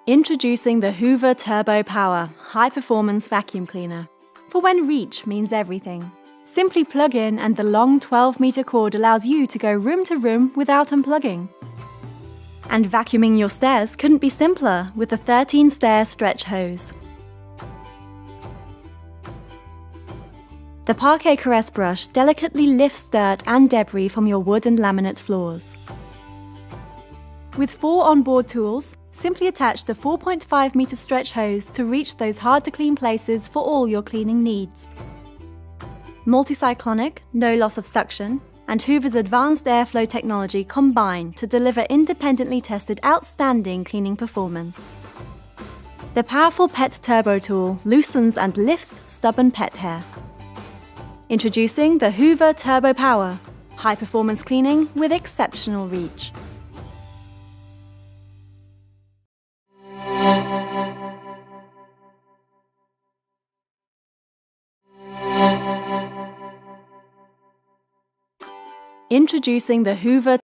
Introducing the Hoover Turbo Power high-performance vacuum cleaner, for when reach means everything. Simply plug in and the long 12-meter cord allows you to go room to room without unplugging. And vacuuming your stairs couldn't be simpler with the 13-stair stretch hose. The Parquet Caress brush delicately lifts dirt and debris from your wood and laminate floors. With 4 onboard tools, simply attach the 4.5-meter stretch hose to reach those hard-to-clean places for all your cleaning needs. Multicyclonic, no loss of suction, and Hoover's advanced airflow technology combine to deliver independently tested outstanding cleaning performance. The powerful Pet Turbo tool loosens and lifts stubborn pet hair. Introducing the Hoover Turbo Power, high-performance cleaning with exceptional reach. Introducing the Hoover